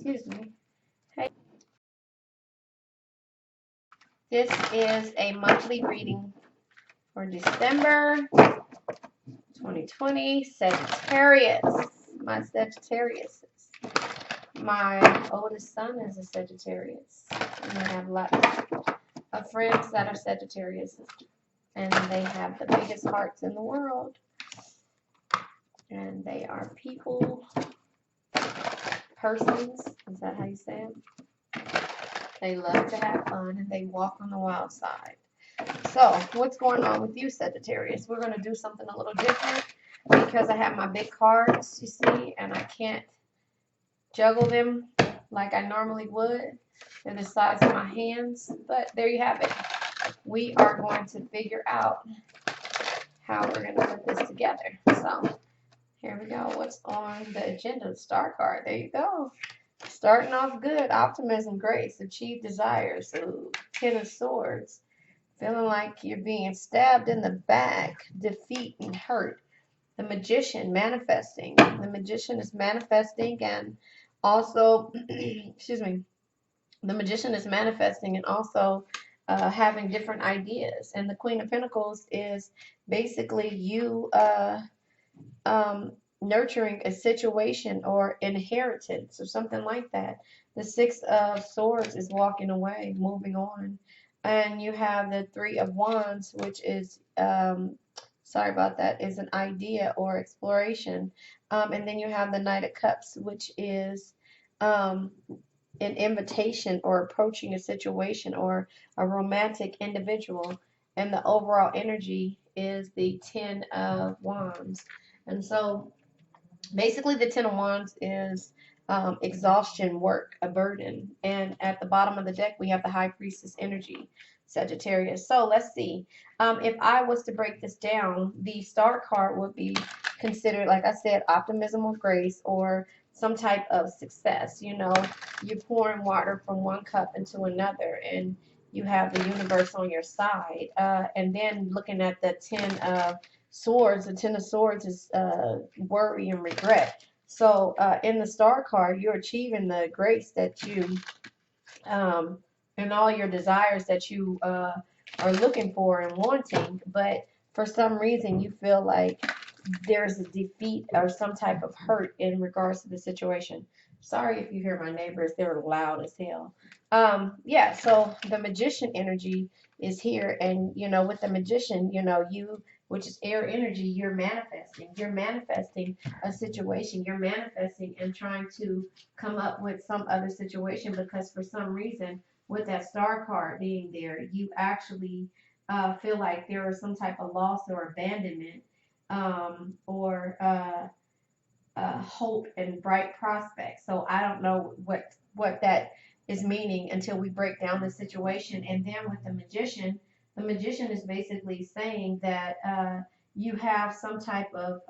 Excuse me. Hey. This is a monthly reading for December 2020. Sagittarius. My Sagittarius. My oldest son is a Sagittarius. And I have lots of friends that are Sagittarius. And they have the biggest hearts in the world. And they are people, persons. Is that how you say it? They love to have fun and they walk on the wild side. So, what's going on with you, Sagittarius? We're going to do something a little different because I have my big cards, you see, and I can't juggle them like I normally would. They're the size of my hands, but there you have it. We are going to figure out how we're going to put this together. So, here we go. What's on the agenda? The star card. There you go. Starting off good. Optimism, grace, achieve desires. Ooh, 10 of swords. Feeling like you're being stabbed in the back. Defeat and hurt. The magician, manifesting. The magician is manifesting and also, excuse me, the magician is manifesting and also having different ideas. And the Queen of Pentacles is basically you nurturing a situation or inheritance or something like that. The Six of Swords is walking away, moving on. And you have the Three of Wands, which is, sorry about that, is an idea or exploration. And then you have the Knight of Cups, which is an invitation or approaching a situation or a romantic individual. And the overall energy is the Ten of Wands. And so basically the Ten of Wands is exhaustion, work, a burden. And at the bottom of the deck, we have the High Priestess energy, Sagittarius. So let's see. If I was to break this down, the star card would be considered, like I said, optimism or grace or some type of success. You know, you're pouring water from one cup into another and you have the universe on your side. And then looking at the Ten of Swords, the Ten of Swords is worry and regret. So in the star card, you're achieving the grace that you and all your desires that you are looking for and wanting, but for some reason you feel like there's a defeat or some type of hurt in regards to the situation. Sorry if you hear my neighbors, they're loud as hell. Yeah, so the magician energy is here, and you know, with the magician, you know, you, which is air energy, you're manifesting a situation, you're manifesting and trying to come up with some other situation, because for some reason with that star card being there, you actually feel like there is some type of loss or abandonment, or hope and bright prospects. So I don't know what that is meaning until we break down the situation. And then with the magician is basically saying that you have some type of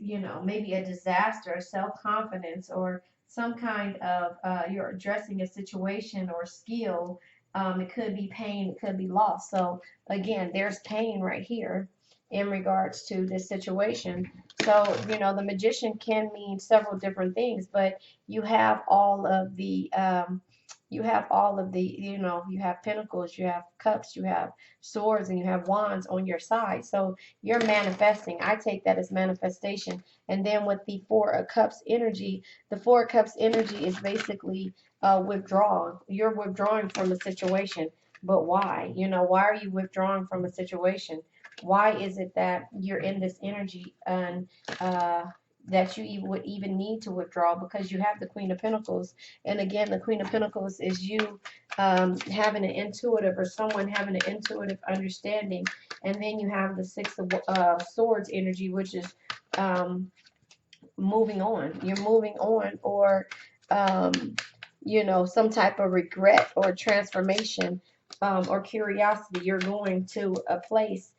you know, maybe a disaster, self-confidence, or some kind of you're addressing a situation or skill. It could be pain, it could be loss. So again, there's pain right here in regards to this situation. So, you know, the magician can mean several different things, but you have all of the you know, you have pentacles, you have cups, you have swords, and you have wands on your side. So you're manifesting. I take that as manifestation. And then with the Four of Cups energy, the Four of Cups energy is basically withdrawal. You're withdrawing from a situation. But why? You know, why are you withdrawing from a situation? Why is it that you're in this energy and that you would even need to withdraw? Because you have the Queen of Pentacles. And again, the Queen of Pentacles is you having an intuitive, or someone having an intuitive understanding. And then you have the Six of Swords energy, which is moving on. You're moving on, or you know, some type of regret or transformation, or curiosity. You're going to a place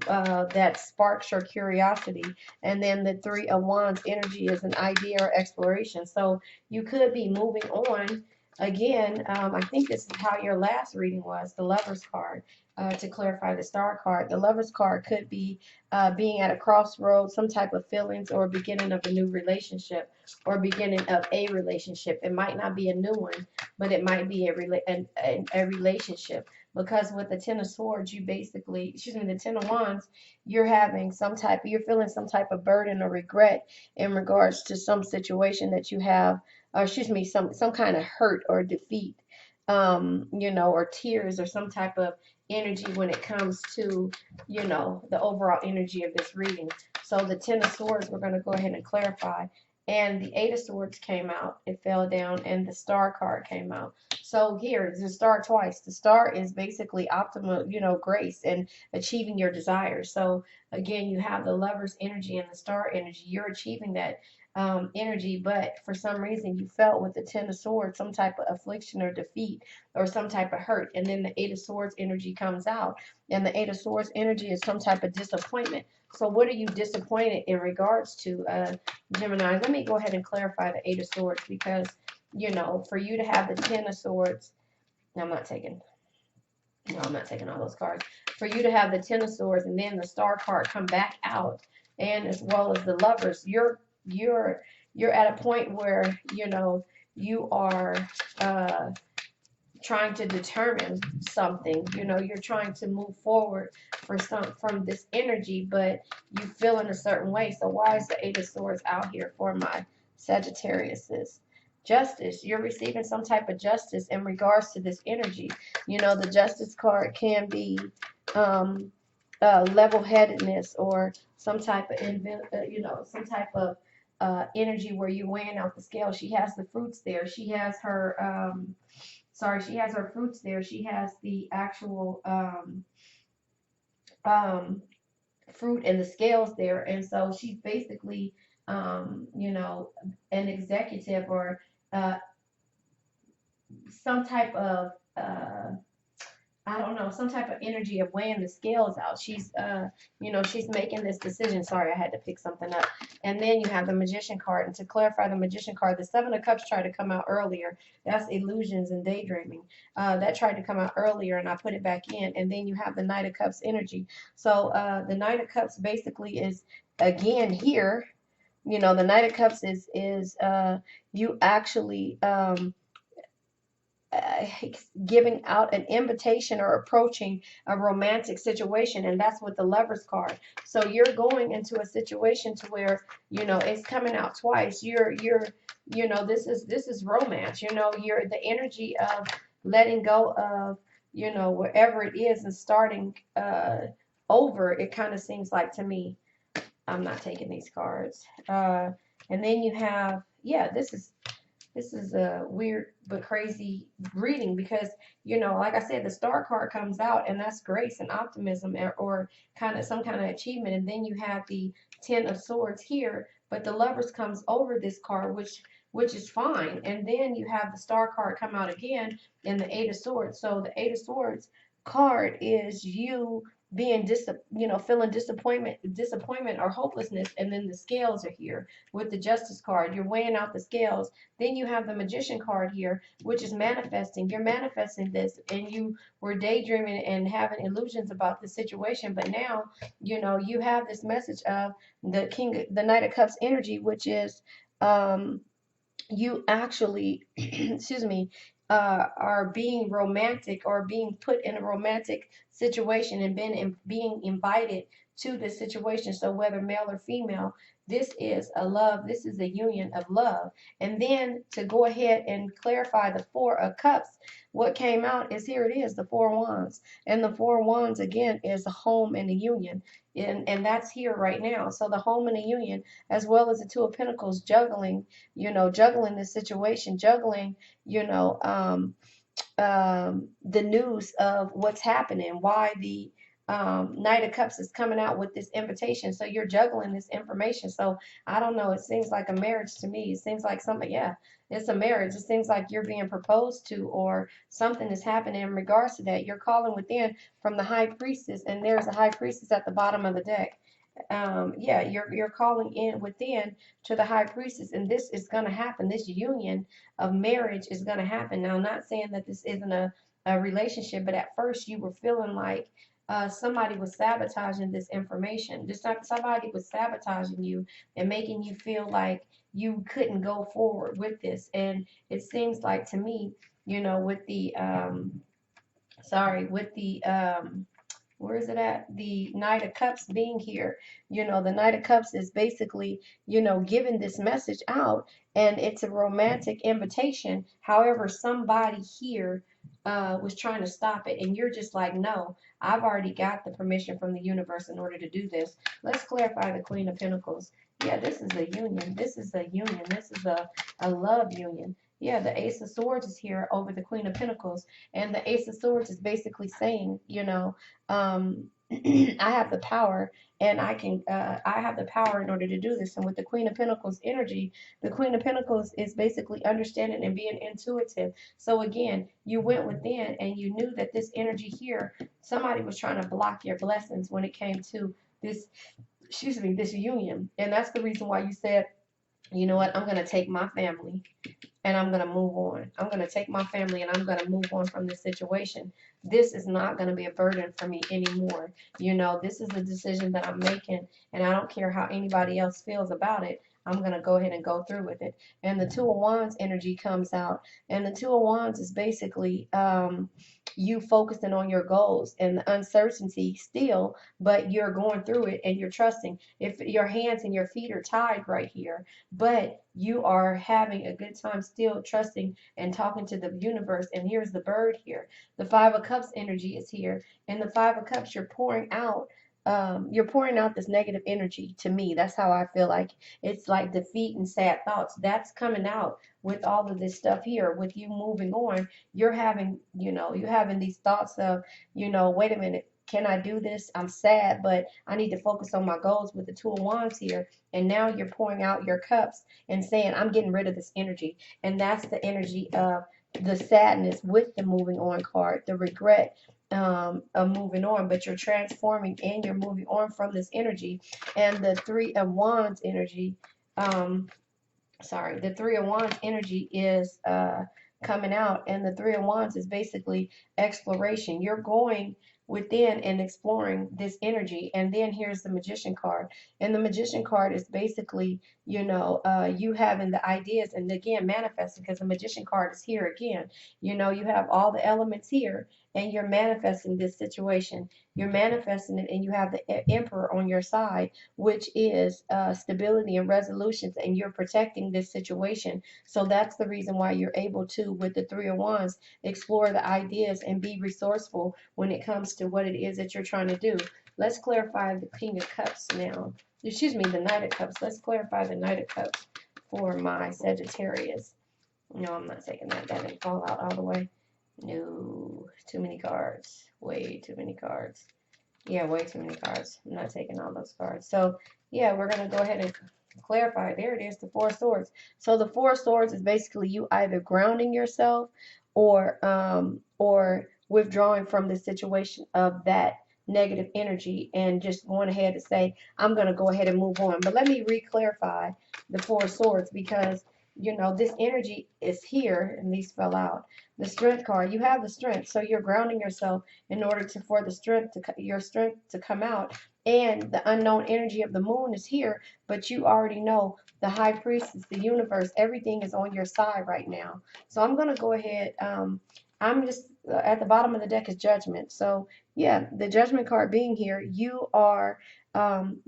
that sparks your curiosity. And then the Three of Wands energy is an idea or exploration. So you could be moving on. Again, I think this is how your last reading was, the Lover's card. to clarify the star card. The Lover's card could be being at a crossroads, some type of feelings, or beginning of a new relationship, or beginning of a relationship. It might not be a new one, but it might be a relationship. Because with the Ten of Swords, you basically, excuse me, the Ten of Wands, you're having you're feeling some type of burden or regret in regards to some situation that you have, or excuse me, some kind of hurt or defeat, or tears or some type of energy when it comes to, the overall energy of this reading. So the Ten of Swords, we're going to go ahead and clarify. And the Eight of Swords came out, it fell down, and the Star card came out. So here, the Star twice. The Star is basically optimal, grace and achieving your desires. So again, you have the Lover's energy and the Star energy. You're achieving that energy, but for some reason you felt with the Ten of Swords some type of affliction or defeat or some type of hurt, and then the Eight of Swords energy comes out, and the Eight of Swords energy is some type of disappointment. So what are you disappointed in regards to, Gemini? Let me go ahead and clarify the Eight of Swords, because for you to have the Ten of Swords, I'm not taking all those cards. For you to have the Ten of Swords and then the Star card come back out, and as well as the Lovers, you're at a point where you are trying to determine something. You're trying to move forward from this energy, but you feel in a certain way. So why is the Eight of Swords out here for my Sagittariuses? Justice. You're receiving some type of justice in regards to this energy. The Justice card can be level-headedness, or some type of energy where you're weighing out the scale. She has the fruits there. She has her she has her fruits there. She has the actual fruit and the scales there, and so she's basically an executive, or some type of I don't know, some type of energy of weighing the scales out. She's she's making this decision. Sorry, I had to pick something up. And then you have the Magician card, and to clarify the Magician card, the Seven of Cups tried to come out earlier. That's illusions and daydreaming. That tried to come out earlier, and I put it back in. And then you have the Knight of Cups energy. So the Knight of Cups basically is, again, here. The Knight of Cups is you actually giving out an invitation or approaching a romantic situation, and that's with the Lovers card. So you're going into a situation to where it's coming out twice. You're this is romance. You're the energy of letting go of wherever it is and starting over. It kind of seems like to me. I'm not taking these cards. And then you have, this is a weird but crazy reading, because like I said, the Star card comes out, and that's grace and optimism, or kind of some kind of achievement. And then you have the Ten of Swords here, but the Lovers comes over this card, which is fine. And then you have the Star card come out again, and the Eight of Swords. So the Eight of Swords card is you being feeling disappointment or hopelessness. And then the scales are here with the Justice card. You're weighing out the scales. Then you have the Magician card here, which is manifesting. You're manifesting this, and you were daydreaming and having illusions about the situation, but now you have this message of the Knight of Cups energy, which is you actually excuse me, are being romantic, or being put in a romantic situation, and being invited to this situation. So whether male or female, this is a union of love. And then to go ahead and clarify the Four of Cups, what came out is, here it is, the Four of Wands. And the Four of Wands, again, is a home and a union. And that's here right now. So the home and the union, as well as the Two of Pentacles, juggling this situation, juggling, the news of what's happening, why the Knight of Cups is coming out with this invitation. So you're juggling this information. So I don't know, it seems like a marriage to me. It seems like something, it's a marriage. It seems like you're being proposed to, or something is happening in regards to that. You're calling within from the High Priestess, and there's a High Priestess at the bottom of the deck. You're calling in within to the High Priestess, and this is going to happen. This union of marriage is going to happen. Now, I'm not saying that this isn't a a relationship, but at first you were feeling like somebody was sabotaging this information. Just like somebody was sabotaging you and making you feel like you couldn't go forward with this. And it seems like to me, with the with the where is it at? The Knight of Cups being here. The Knight of Cups is basically, giving this message out, and it's a romantic invitation. However, somebody here was trying to stop it, and you're just like, no, I've already got the permission from the universe in order to do this. Let's clarify the Queen of Pentacles. Yeah, this is a union. This is a union. This is a love union. Yeah, the Ace of Swords is here over the Queen of Pentacles. And the Ace of Swords is basically saying, I have the power, and I have the power in order to do this. And with the Queen of Pentacles energy, the Queen of Pentacles is basically understanding and being intuitive. So again, you went within and you knew that this energy here, somebody was trying to block your blessings when it came to this, this union. And that's the reason why you said, you know what, I'm going to take my family and I'm going to move on. I'm going to take my family and I'm going to move on from this situation. This is not going to be a burden for me anymore. This is a decision that I'm making, and I don't care how anybody else feels about it. I'm going to go ahead and go through with it. And the Two of Wands energy comes out, and the Two of Wands is basically you focusing on your goals and the uncertainty still, but you're going through it and you're trusting. If your hands and your feet are tied right here, but you are having a good time still trusting and talking to the universe. And here's the bird here. The Five of Cups energy is here. And the Five of Cups, you're pouring out this negative energy. To me, that's how I feel. Like it's like defeat and sad thoughts. That's coming out with all of this stuff here. With you moving on, you're having these thoughts of, wait a minute, can I do this? I'm sad, but I need to focus on my goals with the Two of Wands here. And now you're pouring out your cups and saying, I'm getting rid of this energy. And that's the energy of the sadness with the moving on card, the regret of moving on, but you're transforming and you're moving on from this energy. And the Three of Wands energy, the Three of Wands energy is coming out, and the Three of Wands is basically exploration. You're going within and exploring this energy. And then here's the Magician card, and the Magician card is basically you having the ideas and again manifesting, because the Magician card is here again. You have all the elements here, and you're manifesting this situation. You're manifesting it, and you have the Emperor on your side, which is stability and resolutions, and you're protecting this situation. So that's the reason why you're able to, with the Three of Wands, explore the ideas and be resourceful when it comes to what it is that you're trying to do. Let's clarify the King of Cups now. Excuse me, the Knight of Cups. Let's clarify the Knight of Cups for my Sagittarius. No, I'm not taking that. That didn't fall out all the way. No, too many cards. Way too many cards. Yeah, way too many cards. I'm not taking all those cards. So, yeah, we're going to go ahead and clarify. There it is, the Four of Swords. So the Four of Swords is basically you either grounding yourself or withdrawing from the situation of that negative energy and just going ahead and say, I'm going to go ahead and move on. But let me re-clarify the Four of Swords, because this energy is here, and these fell out. The Strength card, you have the strength, so you're grounding yourself in order for your strength to come out. And the unknown energy of the moon is here, but you already know the High Priestess, the universe, everything is on your side right now. So I'm going to go ahead. I'm just at the bottom of the deck is Judgment. So yeah, the Judgment card being here, you are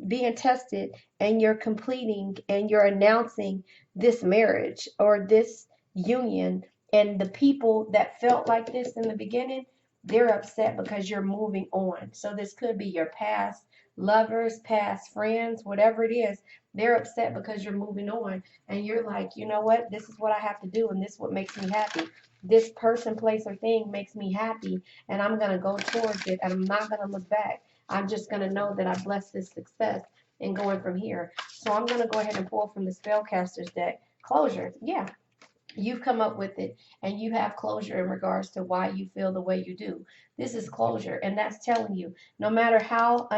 being tested, and you're completing and you're announcing this marriage or this union. And the people that felt like this in the beginning, they're upset because you're moving on. So this could be your past lovers, past friends, whatever it is. They're upset because you're moving on, and you're like, you know what, this is what I have to do, and this is what makes me happy. This person, place, or thing makes me happy, and I'm going to go towards it, and I'm not going to look back. I'm just going to know that I blessed this success and going from here. So I'm going to go ahead and pull from the Spellcaster's deck. Closure. Yeah, you've come up with it, and you have closure in regards to why you feel the way you do. This is closure, and that's telling you, no matter how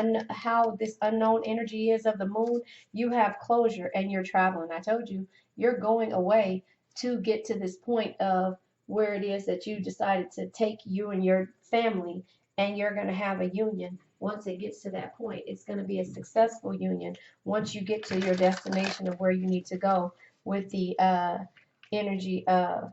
this unknown energy is of the moon, you have closure, and you're traveling. I told you, you're going away to get to this point of where it is that you decided to take you and your family and you're going to have a union. Once it gets to that point, it's going to be a successful union once you get to your destination of where you need to go with the energy of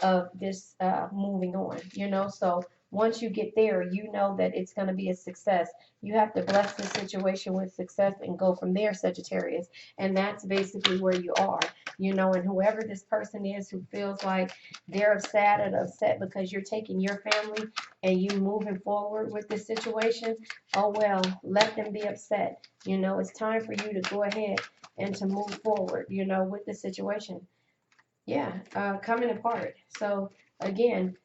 of this moving on, so once you get there, you know that it's going to be a success. You have to bless the situation with success and go from there, Sagittarius. And that's basically where you are, and whoever this person is who feels like they're sad and upset because you're taking your family and you moving forward with this situation, oh well, let them be upset. It's time for you to go ahead and to move forward, with the situation. Yeah, coming apart. So again,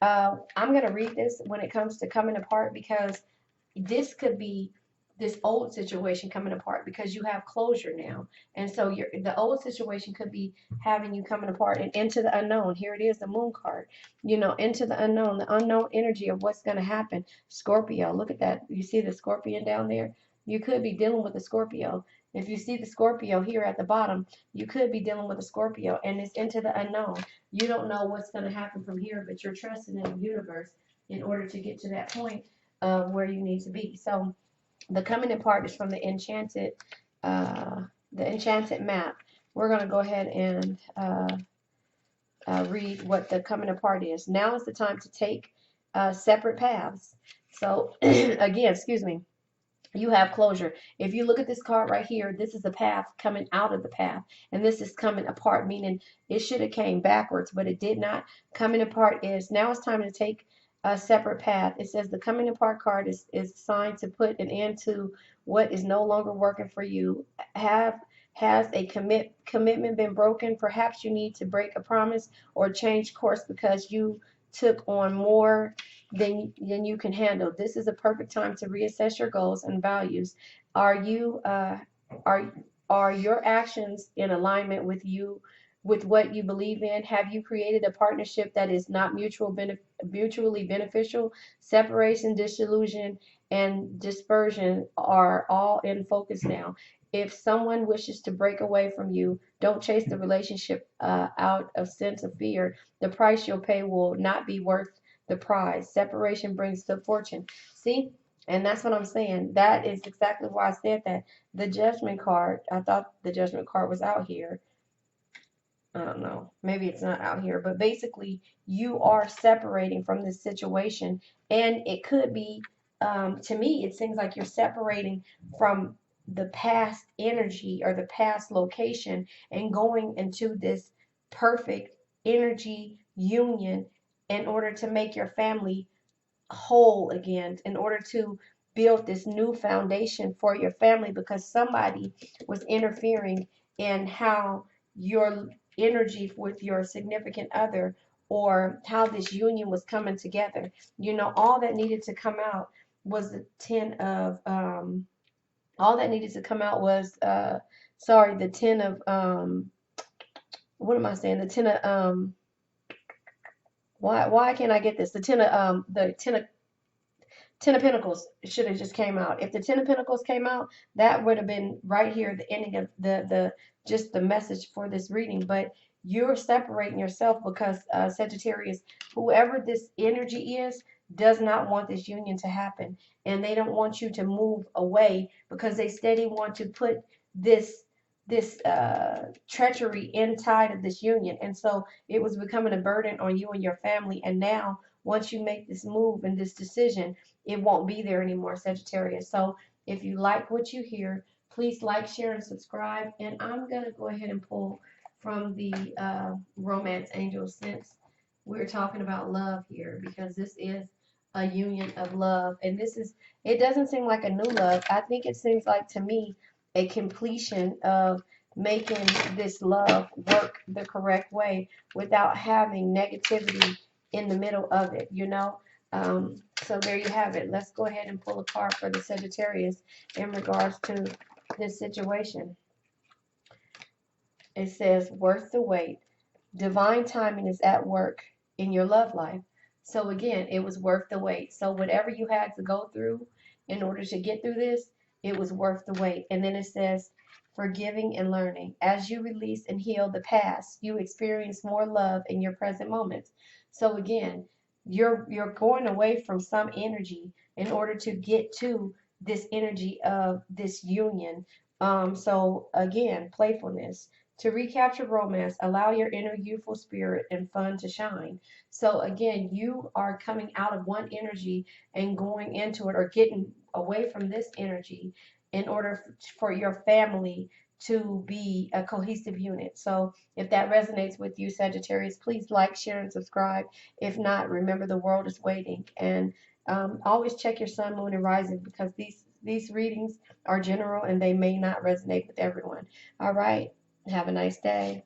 I'm going to read this when it comes to coming apart, because this could be this old situation coming apart because you have closure now. And so the old situation could be having you coming apart and into the unknown. Here it is, the moon card, into the unknown energy of what's going to happen. Scorpio, look at that. You see the scorpion down there? You could be dealing with a Scorpio. If you see the Scorpio here at the bottom, you could be dealing with a Scorpio, and it's into the unknown. You don't know what's going to happen from here, but you're trusting in the universe in order to get to that point of where you need to be. So the coming in part is from the enchanted map. We're going to go ahead and read what the coming apart is. Now is the time to take separate paths. So again, excuse me. You have closure. If you look at this card right here, this is a path coming out of the path, and this is coming apart, meaning it should have came backwards, but it did not. Coming apart is now it's time to take a separate path. It says the coming apart card is assigned to put an end to what is no longer working for you. Has a commitment been broken? Perhaps you need to break a promise or change course because you took on more than you can handle. This is a perfect time to reassess your goals and values. Are you are your actions in alignment with what you believe in? Have you created a partnership that is not mutually beneficial? Separation, disillusion, and dispersion are all in focus now. If someone wishes to break away from you, don't chase the relationship out of sense of fear. The price you'll pay will not be worth the prize. Separation brings good fortune. See? And that's what I'm saying. That is exactly why I said that. The judgment card, I thought the judgment card was out here. I don't know. Maybe it's not out here. But basically, you are separating from this situation. And it could be, to me, it seems like you're separating from the past energy or the past location and going into this perfect energy union in order to make your family whole again, in order to build this new foundation for your family, because somebody was interfering in how your energy with your significant other or how this union was coming together. All that needed to come out was the 10 of all that needed to come out was the 10 of what am I saying? The 10 of why can't I get this? The 10 of Ten of Pentacles should have just came out. If the Ten of Pentacles came out, that would have been right here, the ending of the just the message for this reading. But you're separating yourself because Sagittarius, whoever this energy is, does not want this union to happen, and they don't want you to move away because they steady want to put this treachery inside of this union, and so it was becoming a burden on you and your family. And now, once you make this move and this decision, it won't be there anymore, Sagittarius. So if you like what you hear, please like, share, and subscribe. And I'm going to go ahead and pull from the romance angels, since we're talking about love here, because this is a union of love. And it doesn't seem like a new love. I think it seems like, to me, a completion of making this love work the correct way without having negativity in the middle of it, So there you have it. Let's go ahead and pull a card for the Sagittarius in regards to this situation. It says, worth the wait. Divine timing is at work in your love life. So again, it was worth the wait. So whatever you had to go through in order to get through this, it was worth the wait. And then it says, forgiving and learning. As you release and heal the past, you experience more love in your present moments. So again, you're going away from some energy in order to get to this energy of this union. So again, playfulness. To recapture romance, allow your inner youthful spirit and fun to shine. So again, you are coming out of one energy and going into it, or getting away from this energy in order for your family to be a cohesive unit. So if that resonates with you, Sagittarius, please like, share, and subscribe. If not, remember the world is waiting. And always check your sun, moon, and rising, because these readings are general and they may not resonate with everyone. All right. Have a nice day.